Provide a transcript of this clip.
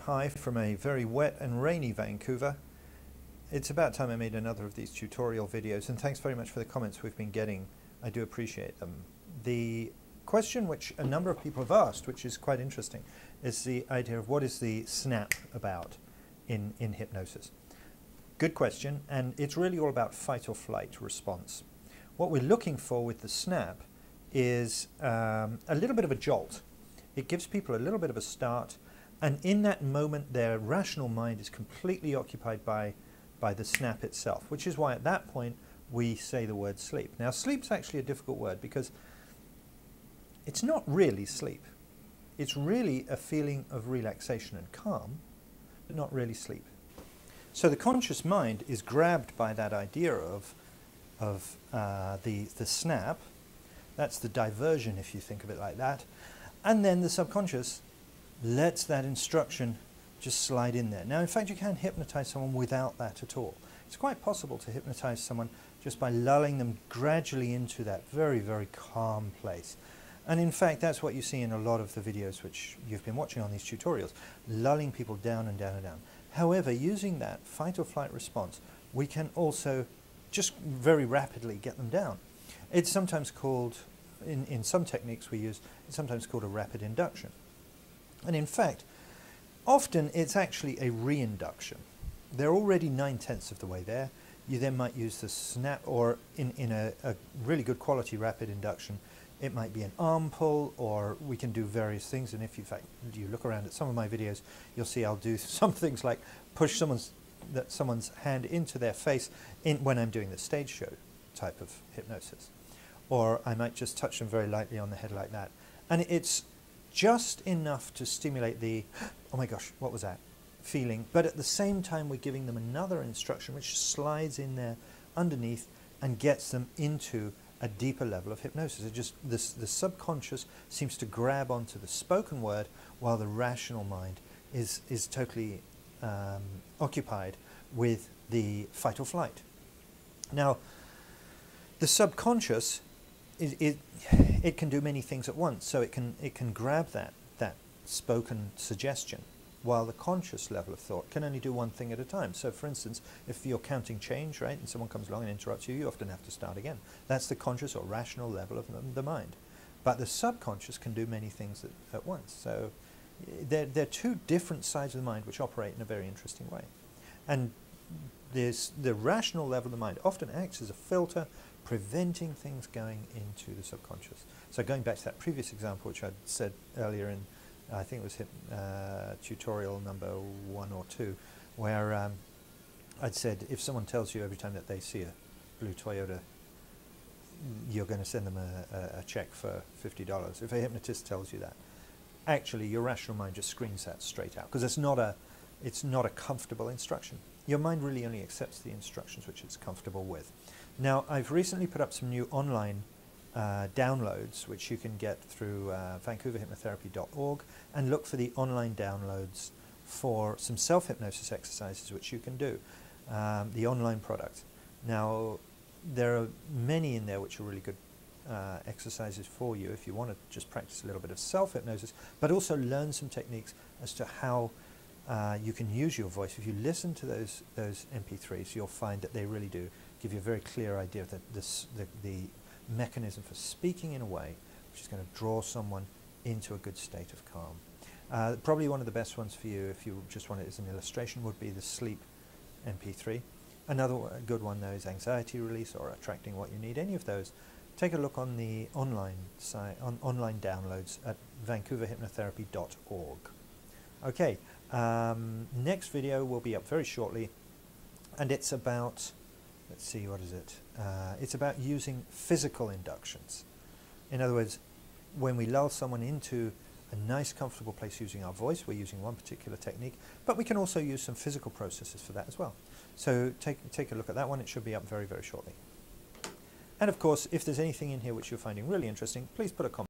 Hi from a very wet and rainy Vancouver. It's about time I made another of these tutorial videos, and thanks very much for the comments we've been getting. I do appreciate them. The question which a number of people have asked, which is quite interesting, is the idea of what is the snap about in hypnosis. Good question, and it's really all about fight or flight response. What we're looking for with the snap is a little bit of a jolt. It gives people a little bit of a start, and in that moment their rational mind is completely occupied by the snap itself, which is why at that point we say the word sleep. Now sleep's actually a difficult word because it's not really sleep. It's really a feeling of relaxation and calm, but not really sleep. So the conscious mind is grabbed by that idea of the snap. That's the diversion, if you think of it like that. And then the subconscious lets that instruction just slide in there. Now, in fact, you can hypnotize someone without that at all. It's quite possible to hypnotize someone just by lulling them gradually into that very, very calm place. And in fact, that's what you see in a lot of the videos which you've been watching on these tutorials, lulling people down and down and down. However, using that fight or flight response, we can also just very rapidly get them down. It's sometimes called, in some techniques we use, it's sometimes called a rapid induction. And in fact, often it's actually a reinduction. They're already 9/10 of the way there. You then might use the snap, or in a really good quality rapid induction, it might be an arm pull, or we can do various things. And if you, in fact, you look around at some of my videos, you'll see I'll do some things like push someone's hand into their face when I'm doing the stage show type of hypnosis. Or I might just touch them very lightly on the head like that. And it's just enough to stimulate the, oh my gosh, what was that, feeling. But at the same time, we're giving them another instruction which slides in there underneath and gets them into a deeper level of hypnosis. It just, the subconscious seems to grab onto the spoken word while the rational mind is totally occupied with the fight or flight. Now, the subconscious, it can do many things at once. So it can grab that spoken suggestion, while the conscious level of thought can only do one thing at a time. So for instance, if you're counting change, right, and someone comes along and interrupts you, you often have to start again. That's the conscious or rational level of the mind. But the subconscious can do many things at once. So they're two different sides of the mind which operate in a very interesting way. And the rational level of the mind often acts as a filter, preventing things going into the subconscious. So going back to that previous example, which I said earlier in, I think it was tutorial number 1 or 2, where I'd said if someone tells you every time that they see a blue Toyota, you're going to send them a check for $50. If a hypnotist tells you that, actually your rational mind just screens that straight out, because it's not a comfortable instruction. Your mind really only accepts the instructions which it's comfortable with. Now, I've recently put up some new online downloads which you can get through vancouverhypnotherapy.org, and look for the online downloads for some self-hypnosis exercises which you can do, the online product. Now, there are many in there which are really good exercises for you if you want to just practice a little bit of self-hypnosis, but also learn some techniques as to how you can use your voice. If you listen to those MP3s, you'll find that they really do give you a very clear idea of the mechanism for speaking in a way which is going to draw someone into a good state of calm. Probably one of the best ones for you, if you just want it as an illustration, would be the sleep MP3. Another good one though is anxiety release or attracting what you need. Any of those, take a look on the online site, online downloads at vancouverhypnotherapy.org. Okay, next video will be up very shortly, and it's about, let's see, what is it? It's about using physical inductions. In other words, when we lull someone into a nice, comfortable place using our voice, we're using one particular technique, but we can also use some physical processes for that as well. So take a look at that one. It should be up very, very shortly. And of course, if there's anything in here which you're finding really interesting, please put a comment.